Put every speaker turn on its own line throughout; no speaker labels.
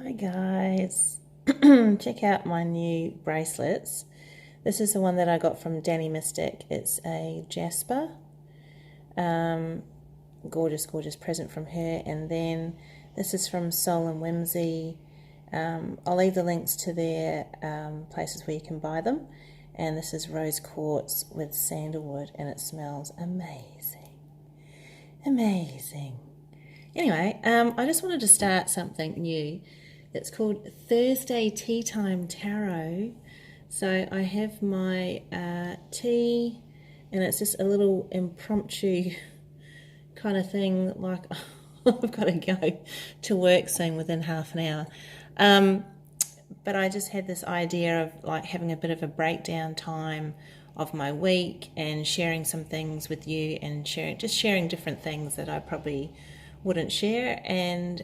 Hi guys, check out my new bracelets. This is the one that I got from Danny Mystic. It's a Jasper. Gorgeous, gorgeous present from her. And then this is from Soul and Whimsy. I'll leave the links to their places where you can buy them. And this is rose quartz with sandalwood, and it smells amazing. Amazing. Anyway, I just wanted to start something new. It's called Thursday Tea Time Tarot. So I have my tea, and it's just a little impromptu kind of thing, like I've got to go to work soon within half an hour. But I just had this idea of like having a bit of a breakdown time of my week and sharing some things with you, and sharing different things that I probably wouldn't share, and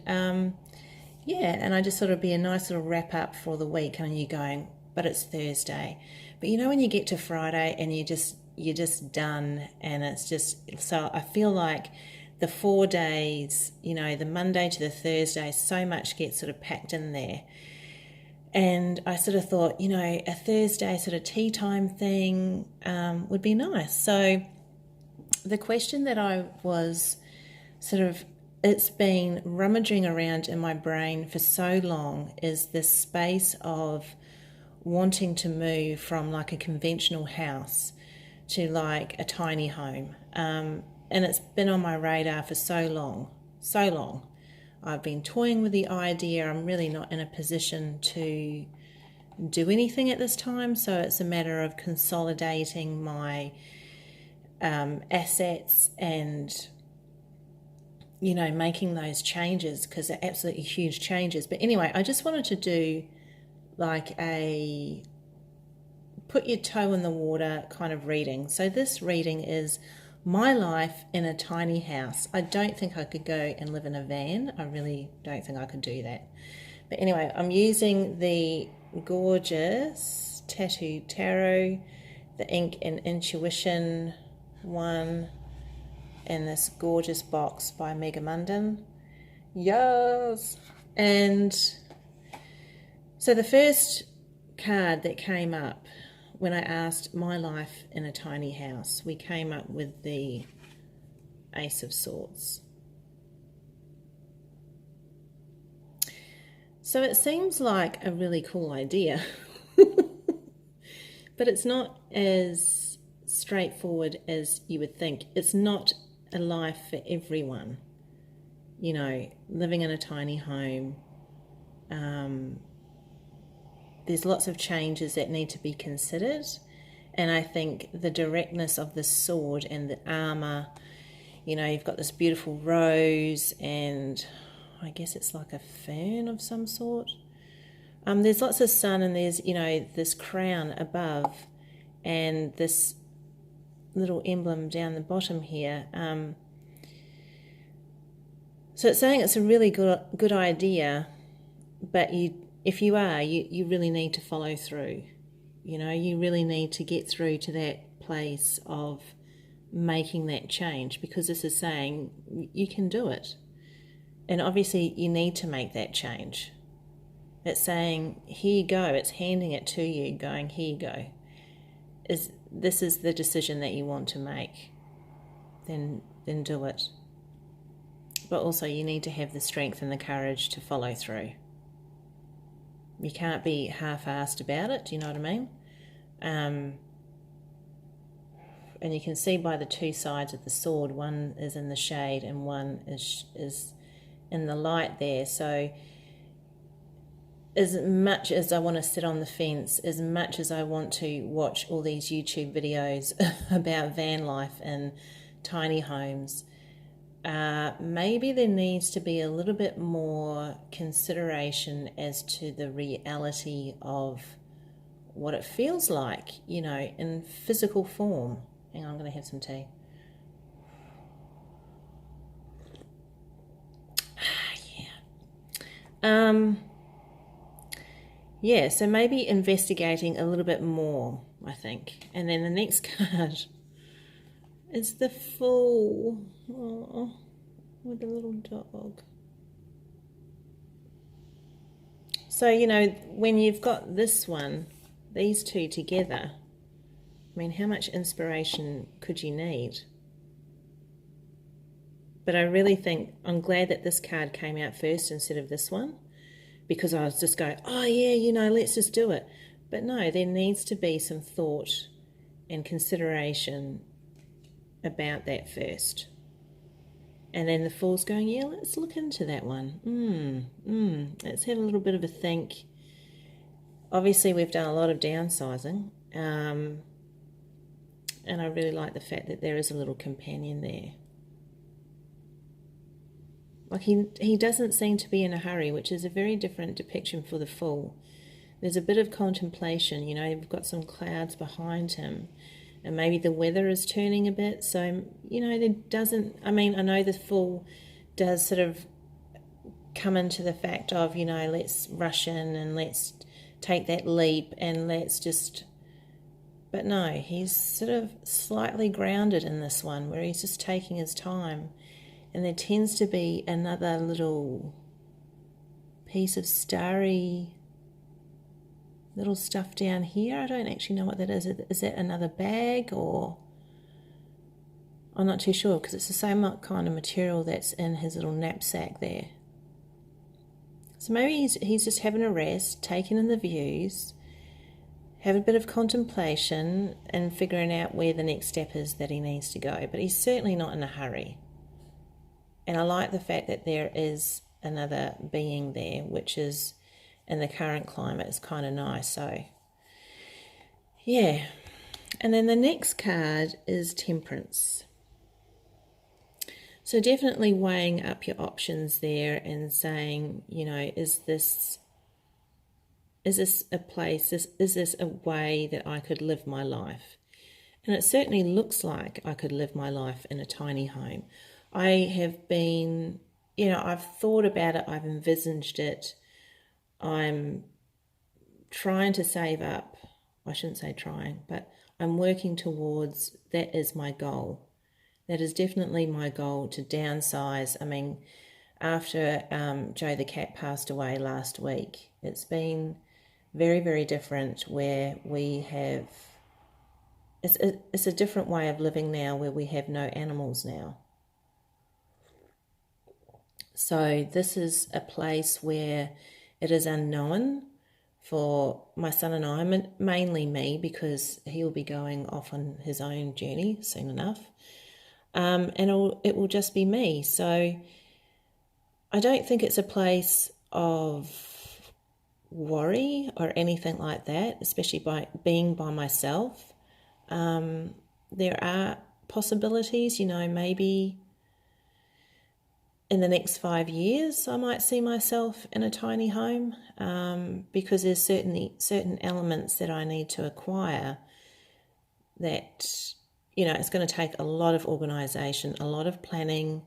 and I just thought it'd be a nice little wrap up for the week. And you're going, but it's Thursday. But you know when you get to Friday and you're just done, and it's just, so I feel like the 4 days, the Monday to the Thursday, so much gets sort of packed in there. And I sort of thought, a Thursday sort of tea time thing would be nice. So the question that I was it's been rummaging around in my brain for so long is this space of wanting to move from like a conventional house to like a tiny home. And it's been on my radar for so long. I've been toying with the idea. I'm really not in a position to do anything at this time, so it's a matter of consolidating my assets and making those changes, because they're absolutely huge changes. But anyway, I just wanted to do like a put your toe in the water kind of reading. So this reading is my life in a tiny house. I don't think I could go and live in a van. I really don't think I could do that. But anyway, I'm using the gorgeous Tattoo Tarot, the Ink and Intuition one, in this gorgeous box by Mega Munden. Yes! And so the first card that came up when I asked my life in a tiny house, we came up with the Ace of Swords. So it seems like a really cool idea, but it's not as straightforward as you would think. It's not a life for everyone, living in a tiny home. There's lots of changes that need to be considered, and I think the directness of the sword and the armor, you've got this beautiful rose, and I guess it's like a fern of some sort. There's lots of sun, and there's this crown above, and this little emblem down the bottom here. So it's saying it's a really good idea, but if you really need to follow through. You really need to get through to that place of making that change, because this is saying you can do it. And obviously you need to make that change. It's saying, here you go. It's handing it to you, going, here you go. This is the decision that you want to make, then do it. But also you need to have the strength and the courage to follow through. You can't be half-assed about it, do you know what I mean? And you can see by the two sides of the sword, one is in the shade and one is in the light there. So as much as I want to sit on the fence, as much as I want to watch all these YouTube videos about van life and tiny homes, maybe there needs to be a little bit more consideration as to the reality of what it feels like, in physical form. Hang on, I'm going to have some tea. So maybe investigating a little bit more, I think. And then the next card is the Fool. Oh, with a little dog. So, you know, when you've got this one, these two together, I mean, how much inspiration could you need? But I really think, I'm glad that this card came out first instead of this one, because I was just going, oh yeah, you know, let's just do it. But no, there needs to be some thought and consideration about that first. And then the Fool's going, yeah, let's look into that one. Let's have a little bit of a think. Obviously, we've done a lot of downsizing. And I really like the fact that there is a little companion there. Like he doesn't seem to be in a hurry, which is a very different depiction for the Fool. There's a bit of contemplation, you know, you've got some clouds behind him, and maybe the weather is turning a bit. So, you know, there doesn't, I mean, I know the Fool does sort of come into the fact of, you know, let's rush in and let's take that leap and let's just, but no, he's sort of slightly grounded in this one where he's just taking his time. And there tends to be another little piece of starry little stuff down here. I don't actually know what that is. Is that another bag, or I'm not too sure, because it's the same kind of material that's in his little knapsack there. So maybe he's just having a rest, taking in the views, have a bit of contemplation and figuring out where the next step is that he needs to go. But he's certainly not in a hurry. And I like the fact that there is another being there, which is, in the current climate, is kind of nice. So, yeah. And then the next card is Temperance. So definitely weighing up your options there and saying, you know, is this a place, is this a way that I could live my life? And it certainly looks like I could live my life in a tiny home. I have been, you know, I've thought about it, I've envisaged it. I'm trying to save up. I shouldn't say trying, but I'm working towards, that is my goal. That is definitely my goal, to downsize. I mean, after Joe the cat passed away last week, it's been very, very different, where we have, it's a different way of living now, where we have no animals now. So this is a place where it is unknown for my son and I, mainly me, because he will be going off on his own journey soon enough. And it will just be me. So I don't think it's a place of worry or anything like that, especially by being by myself. There are possibilities, you know, maybe in the next 5 years, I might see myself in a tiny home, because there's certain elements that I need to acquire that, you know, it's going to take a lot of organisation, a lot of planning,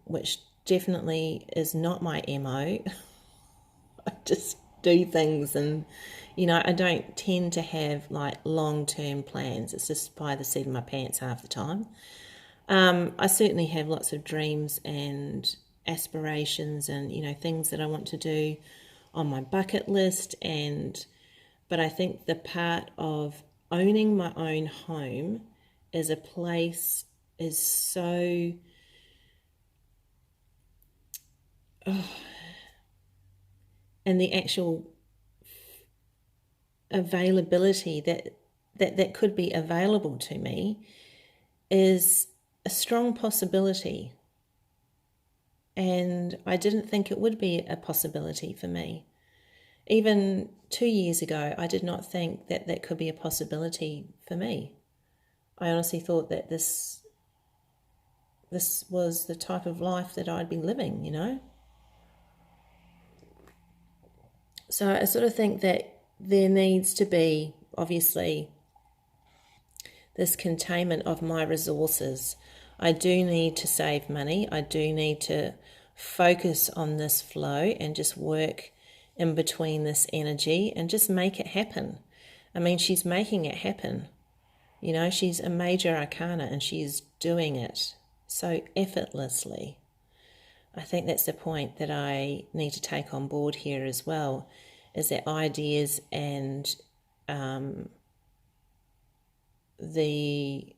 which definitely is not my MO. I just do things, and, you know, I don't tend to have like long-term plans. It's just by the seat of my pants half the time. I certainly have lots of dreams and aspirations and, you know, things that I want to do on my bucket list. But I think the part of owning my own home as a place is so, and the actual availability that could be available to me is a strong possibility. And I didn't think it would be a possibility for me. Even 2 years ago, I did not think that could be a possibility for me. I honestly thought that this was the type of life that I'd be living, you know. So I sort of think that there needs to be, obviously, this containment of my resources. I do need to save money. I do need to focus on this flow and just work in between this energy and just make it happen. I mean, she's making it happen. You know, she's a major arcana and she's doing it so effortlessly. I think that's the point that I need to take on board here as well, is that ideas and the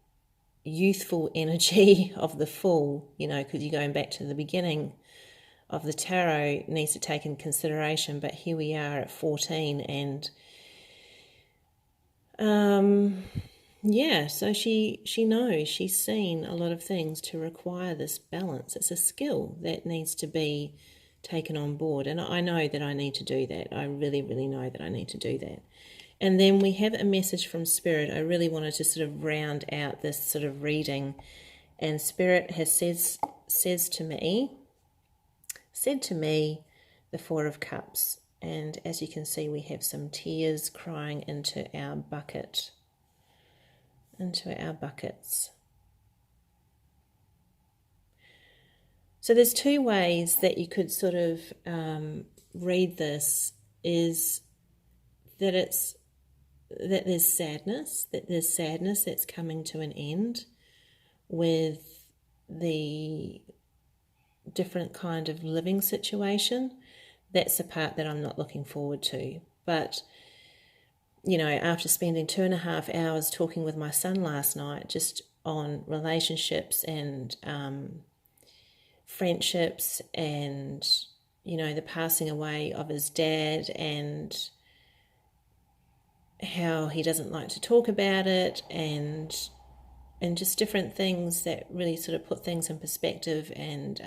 youthful energy of the Fool, because you're going back to the beginning of the tarot, needs to take in consideration. But here we are at 14, and so she knows, she's seen a lot of things to require this balance. It's a skill that needs to be taken on board, and I know that I need to do that. I really, really know that I need to do that. And then we have a message from Spirit. I really wanted to sort of round out this sort of reading, and Spirit has said to me, the Four of Cups, and as you can see, we have some tears crying into our buckets. So there's two ways that you could sort of read this, is that there's sadness that's coming to an end with the different kind of living situation. That's the part that I'm not looking forward to. But after spending 2.5 hours talking with my son last night just on relationships and friendships and, the passing away of his dad and how he doesn't like to talk about it and just different things that really sort of put things in perspective. And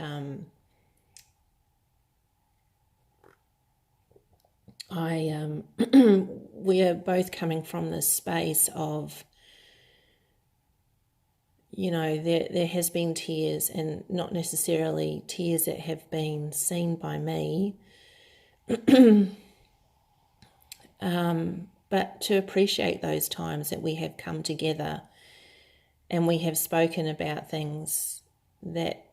we are both coming from this space of, there has been tears, and not necessarily tears that have been seen by me, but to appreciate those times that we have come together and we have spoken about things that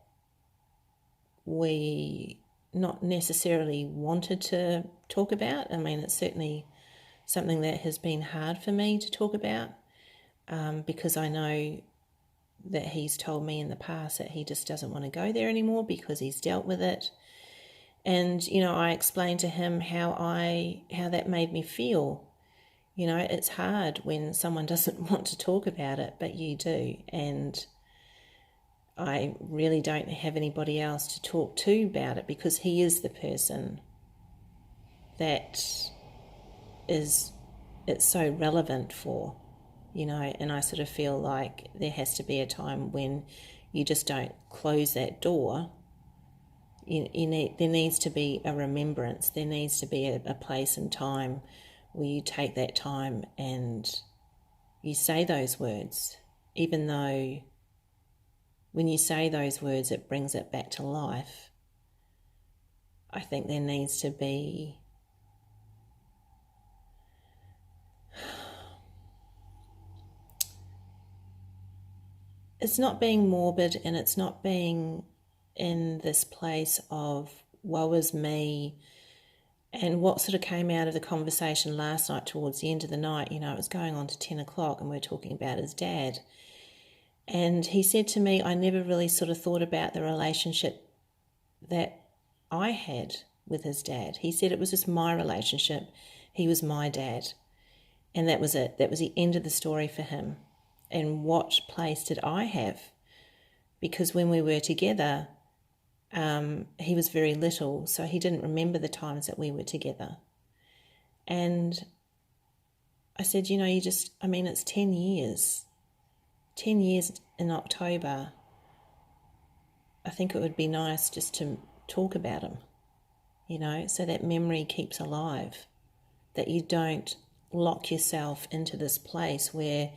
we not necessarily wanted to talk about. I mean, it's certainly something that has been hard for me to talk about, because I know that he's told me in the past that he just doesn't want to go there anymore because he's dealt with it. And, I explained to him how that made me feel. It's hard when someone doesn't want to talk about it, but you do. And I really don't have anybody else to talk to about it, because he is the person that it's so relevant for, and I sort of feel like there has to be a time when you just don't close that door. There needs to be a remembrance. There needs to be a place and time where you take that time and you say those words, even though when you say those words, it brings it back to life. I think there needs to be it's not being morbid, and it's not being in this place of woe is me. And what sort of came out of the conversation last night towards the end of the night, it was going on to 10 o'clock and we were talking about his dad. And he said to me, I never really sort of thought about the relationship that I had with his dad. He said it was just my relationship. He was my dad. And that was it. That was the end of the story for him. And what place did I have? Because when we were together, he was very little, so he didn't remember the times that we were together. And I said, it's 10 years. 10 years in October. I think it would be nice just to talk about him, so that memory keeps alive, that you don't lock yourself into this place where,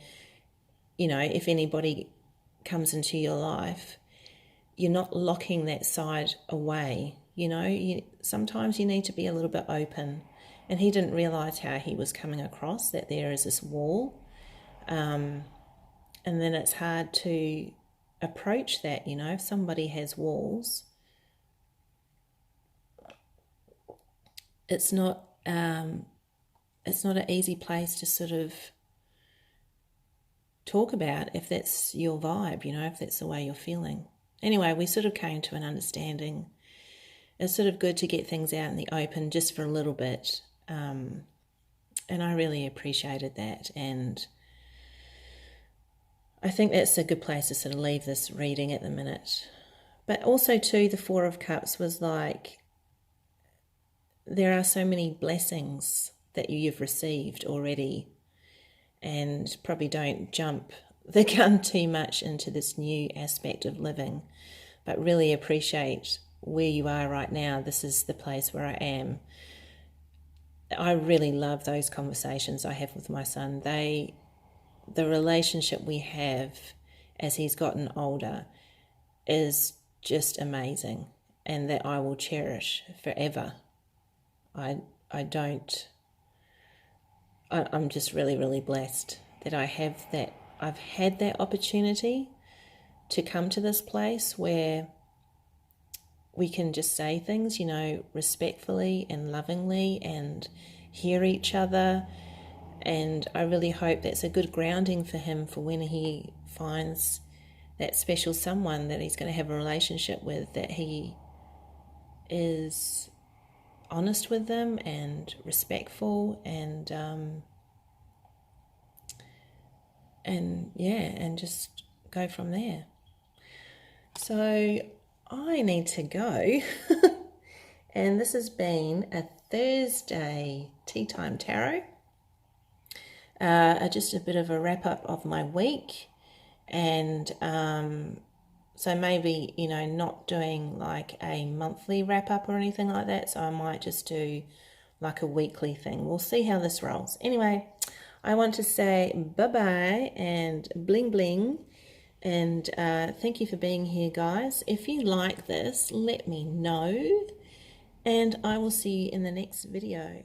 if anybody comes into your life, you're not locking that side away. Sometimes you need to be a little bit open. And he didn't realise how he was coming across, that there is this wall. And then it's hard to approach that, if somebody has walls. It's not an easy place to sort of talk about if that's your vibe, if that's the way you're feeling. Anyway, we sort of came to an understanding, it's sort of good to get things out in the open just for a little bit. And I really appreciated that. And I think that's a good place to sort of leave this reading at the minute. But also too, the Four of Cups was like, there are so many blessings that you've received already, and probably don't jump the gun too much into this new aspect of living, but really appreciate where you are right now. This is the place where I am. I really love those conversations I have with my son. The relationship we have as he's gotten older is just amazing, and that I will cherish forever. I'm just really, really blessed that I've had that opportunity to come to this place where we can just say things, respectfully and lovingly, and hear each other. And I really hope that's a good grounding for him for when he finds that special someone that he's going to have a relationship with, that he is honest with them and respectful, and just go from there. So I need to go. And this has been a Thursday Tea Time Tarot. Just a bit of a wrap up of my week. And so maybe, not doing like a monthly wrap up or anything like that. So I might just do like a weekly thing. We'll see how this rolls. Anyway, I want to say bye-bye and bling bling. And thank you for being here, guys. If you like this, let me know. And I will see you in the next video.